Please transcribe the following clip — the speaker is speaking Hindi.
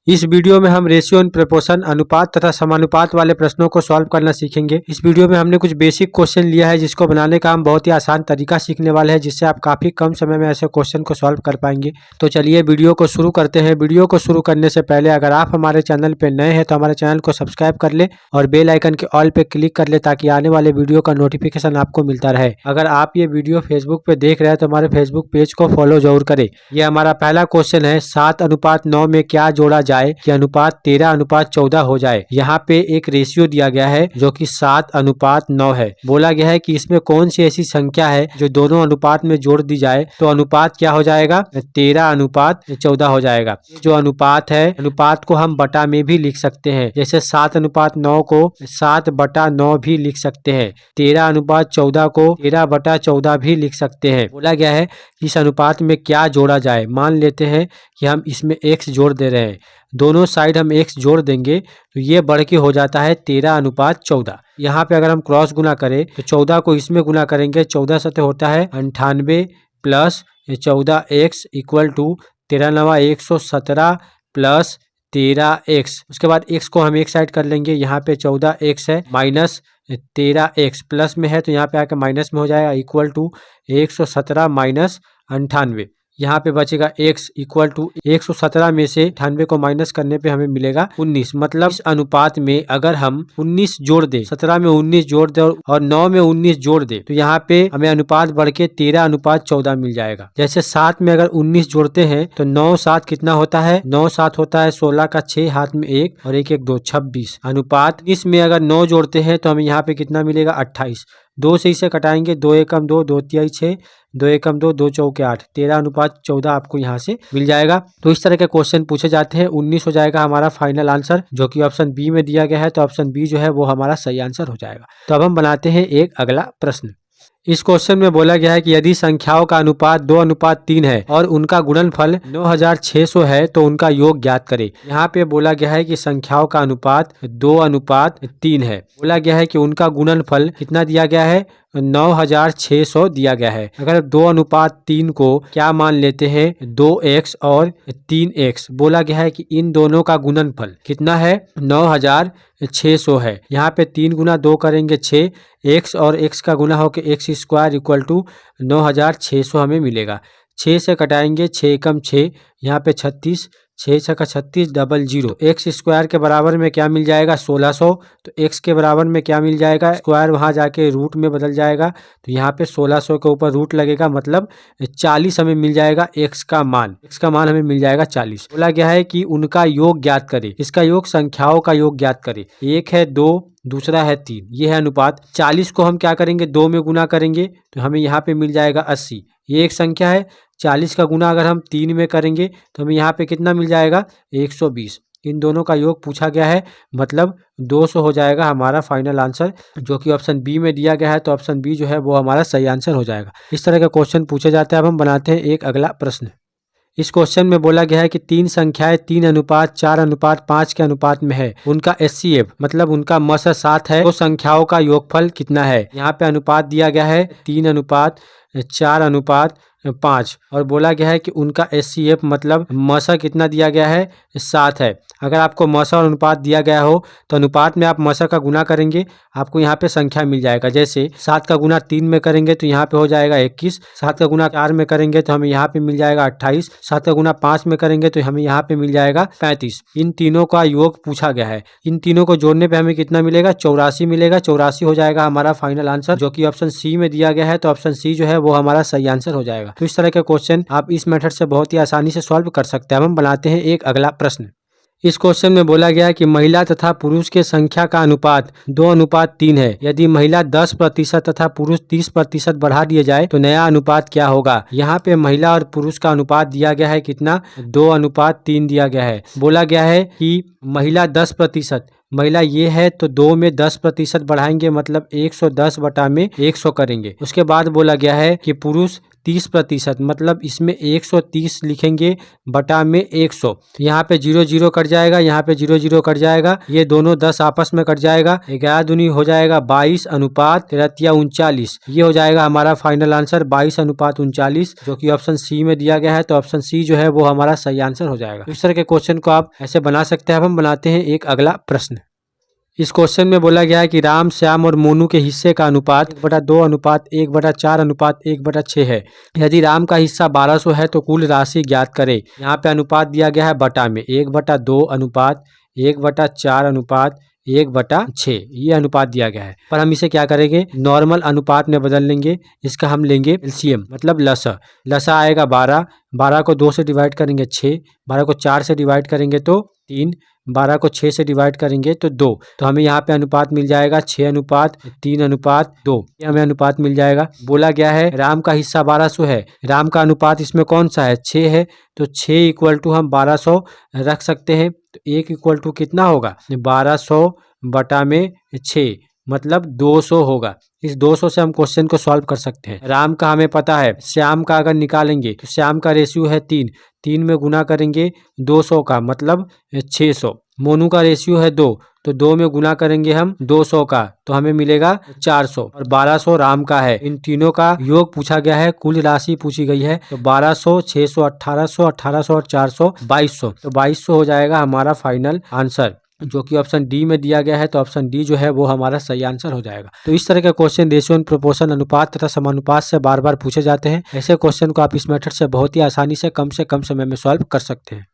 इस वीडियो में हम रेशियो एंड प्रपोर्शन अनुपात तथा समानुपात वाले प्रश्नों को सॉल्व करना सीखेंगे। इस वीडियो में हमने कुछ बेसिक क्वेश्चन लिया है जिसको बनाने का हम बहुत ही आसान तरीका सीखने वाले हैं, जिससे आप काफी कम समय में ऐसे क्वेश्चन को सॉल्व कर पाएंगे। तो चलिए वीडियो को शुरू करते हैं। वीडियो को शुरू करने से पहले अगर आप हमारे चैनल पे नए हैं तो हमारे चैनल को सब्सक्राइब कर ले और बेल आइकन के ऑल पे क्लिक कर ले, ताकि आने वाले वीडियो का नोटिफिकेशन आपको मिलता रहे। अगर आप ये वीडियो फेसबुक पे देख रहे हैं तो हमारे फेसबुक पेज को फॉलो जरूर करें। ये हमारा पहला क्वेश्चन है, 7:9 में क्या जोड़ा जाए कि अनुपात 13:14 हो जाए। यहाँ पे एक रेशियो दिया गया है जो कि 7:9 है। बोला गया है कि इसमें कौन सी ऐसी संख्या है जो दोनों अनुपात में जोड़ दी जाए तो अनुपात क्या हो जाएगा, 13:14 हो जाएगा। जो अनुपात है, अनुपात को हम बटा में भी लिख सकते हैं, जैसे 7:9 को 7/9 भी लिख सकते हैं, 13:14 को 13/14 भी लिख सकते हैं। बोला गया है इस अनुपात में क्या जोड़ा जाए। मान लेते हैं कि हम इसमें x जोड़ दे रहे हैं, दोनों साइड हम x जोड़ देंगे तो ये बढ़ के हो जाता है 13:14। यहाँ पे अगर हम क्रॉस गुना करें तो 14 को इसमें गुना करेंगे, 14 सतह होता है 98 plus 14x equal to 13×9 plus 13x। उसके बाद x को हम एक साइड कर लेंगे, यहाँ पे 14x है माइनस 13x, प्लस में है तो यहाँ पे आकर माइनस में हो जाएगा, इक्वल टू 117 माइनस 98। यहाँ पे बचेगा x इक्वल टू 117 में से 98 को माइनस करने पे हमें मिलेगा 19। मतलब इस अनुपात में अगर हम 19 जोड़ दे, 17 में 19 जोड़ दे और 9 में 19 जोड़ दे तो यहाँ पे हमें अनुपात बढ़ के 13:14 मिल जाएगा। जैसे 7 में अगर 19 जोड़ते हैं तो 9×7 कितना होता है, 9×7 होता है 16 का 6, हाथ में 1 और 1 1 2 26। अनुपात इसमें अगर 9 जोड़ते हैं तो हमें यहाँ पे कितना मिलेगा, 28। 2 से इसे कटाएंगे, 2 एकम 2, 2 तिहाई 6, 2 एकम 2, 2 चौके 8, 13:14 आपको यहाँ से मिल जाएगा। तो इस तरह के क्वेश्चन पूछे जाते हैं। 19 हो जाएगा हमारा फाइनल आंसर, जो कि ऑप्शन बी में दिया गया है। तो ऑप्शन बी जो है वो हमारा सही आंसर हो जाएगा। तो अब हम बनाते हैं एक अगला प्रश्न। इस क्वेश्चन में बोला गया है कि यदि संख्याओं का अनुपात 2:3 है और उनका गुणनफल 9600 है तो उनका योग ज्ञात करें। यहाँ पे बोला गया है कि संख्याओं का अनुपात 2:3 है। बोला गया है कि उनका गुणनफल कितना दिया गया है, 9600 दिया गया है। अगर 2:3 को क्या मान लेते हैं, 2x और 3x। बोला गया है कि इन दोनों का गुणनफल कितना है, 9600 है। यहाँ पे 3 गुना 2 करेंगे 6, x और x का गुना होकर x² इक्वल टू 9600 हमें मिलेगा। 6 से कटाएंगे, 6 एकम 6, यहाँ पे 36, 6 छक्का 36 00। एक्स स्क्वायर के बराबर में क्या मिल जाएगा, 1600। तो x के बराबर में क्या मिल जाएगा, स्क्वायर वहां जाके रूट में बदल जाएगा, तो यहाँ पे 1600 के ऊपर रूट लगेगा, मतलब 40 हमें मिल जाएगा x का मान। x का मान हमें मिल जाएगा 40। बोला गया है कि उनका योग ज्ञात करे। इसका योग, संख्याओं का योग ज्ञात करे। एक है 2, दूसरा है 3, ये है अनुपात। 40 को हम क्या करेंगे, 2 में गुना करेंगे तो हमें यहाँ पे मिल जाएगा 80। ये एक संख्या है। 40 का गुना अगर हम 3 में करेंगे तो हमें यहाँ पे कितना मिल जाएगा, 120। इन दोनों का योग पूछा गया है, मतलब 200 हो जाएगा हमारा फाइनल आंसर, जो कि ऑप्शन बी में दिया गया है। तो ऑप्शन बी जो है वो हमारा सही आंसर हो जाएगा। इस तरह का क्वेश्चन पूछे जाते हैं। अब हम बनाते हैं एक अगला प्रश्न। इस क्वेश्चन में बोला गया है कि 3 संख्याएं 3:4:5 के अनुपात में है। उनका HCF मतलब उनका मस 7 है। तो संख्याओं का योगफल कितना है। यहाँ पे अनुपात दिया गया है 3:4:5 और बोला गया है कि उनका HCF मतलब मसा कितना दिया गया है, 7 है। अगर आपको मसा और अनुपात दिया गया हो तो अनुपात में आप मसा का गुना करेंगे, आपको यहाँ पे संख्या मिल जाएगा। जैसे 7 का गुना 3 में करेंगे तो यहाँ पे हो जाएगा 21, 7 का गुना 4 में करेंगे तो हमें यहाँ पे मिल जाएगा 28, 7 का गुना 5 में करेंगे तो हमें यहाँ पे मिल जाएगा 35। इन तीनों का योग पूछा गया है। इन तीनों को जोड़ने पे हमें कितना मिलेगा, 84 मिलेगा। 84 हो जाएगा हमारा फाइनल आंसर, जो कि ऑप्शन सी में दिया गया है। तो ऑप्शन सी जो है वो हमारा सही आंसर हो जाएगा। तो इस तरह के क्वेश्चन आप इस मेथड से बहुत ही आसानी से सॉल्व कर सकते हैं। हम बनाते हैं एक अगला प्रश्न। इस क्वेश्चन में बोला गया है कि महिला तथा पुरुष के संख्या का अनुपात 2:3 है। यदि महिला 10% तथा पुरुष 30% बढ़ा दिए जाए तो नया अनुपात क्या होगा। यहाँ पे महिला और पुरुष का अनुपात दिया गया है कितना, 2:3 दिया गया है। बोला गया है कि महिला 10%, महिला ये है तो 2 में 10% बढ़ाएंगे, मतलब 110 बटा में 100 करेंगे। उसके बाद बोला गया है कि पुरुष 30%, मतलब इसमें 130 लिखेंगे बटा में 100। यहाँ पे 0 0 कट जाएगा, यहाँ पे 0 0 कट जाएगा, ये दोनों 10 आपस में कट जाएगा, 11 दूनी हो जाएगा 22 अनुपात 39। ये हो जाएगा हमारा फाइनल आंसर 22 अनुपात 39, जो कि ऑप्शन सी में दिया गया है। तो ऑप्शन सी जो है वो हमारा सही आंसर हो जाएगा। इस तरह के क्वेश्चन को आप ऐसे बना सकते हैं। अब हम बनाते हैं एक अगला प्रश्न। इस क्वेश्चन में बोला गया है कि राम, श्याम और मोनू के हिस्से का अनुपात 1/2 अनुपात 1/4 अनुपात 1/6 है। यदि राम का हिस्सा 1200 है तो कुल राशि ज्ञात करें। यहाँ पे अनुपात दिया गया है बटा में, 1/2 अनुपात 1/4 अनुपात 1/6, ये अनुपात दिया गया है। पर हम इसे क्या करेंगे, नॉर्मल अनुपात में बदल लेंगे। इसका हम लेंगे एलसीएम, मतलब लसा। लसा आएगा 12, 12 को 2 से डिवाइड करेंगे 6, 12 को 4 से डिवाइड करेंगे तो 3, 12 को 6 से डिवाइड करेंगे तो 2। तो हमें यहाँ पे अनुपात मिल जाएगा 6 अनुपात 3 अनुपात 2, ये हमें अनुपात मिल जाएगा। बोला गया है राम का हिस्सा 1200 है, राम का अनुपात इसमें कौन सा है, 6 है, तो 6 इक्वल टू हम 1200 रख सकते हैं। तो 1 इक्वल टू कितना होगा, 1200 बटा में 6, मतलब 200 होगा। इस 200 से हम क्वेश्चन को सॉल्व कर सकते हैं। राम का हमें पता है, श्याम का अगर निकालेंगे तो श्याम का रेशियो है 3, 3 में गुना करेंगे 200 का, मतलब 600। मोनू का रेशियो है 2, तो 2 में गुना करेंगे हम 200 का, तो हमें मिलेगा 400। और 1200 राम का है। इन तीनों का योग पूछा गया है, कुल राशि पूछी गई है। तो 1200, 600, 1800, 1800 और 400 2200, तो 2200 हो जाएगा हमारा फाइनल आंसर, जो कि ऑप्शन डी में दिया गया है। तो ऑप्शन डी जो है वो हमारा सही आंसर हो जाएगा। तो इस तरह के क्वेश्चन रेशियो एंड प्रोपोर्शन, अनुपात तथा समानुपात से बार बार पूछे जाते हैं। ऐसे क्वेश्चन को आप इस मेथड से बहुत ही आसानी से कम समय में सॉल्व कर सकते हैं।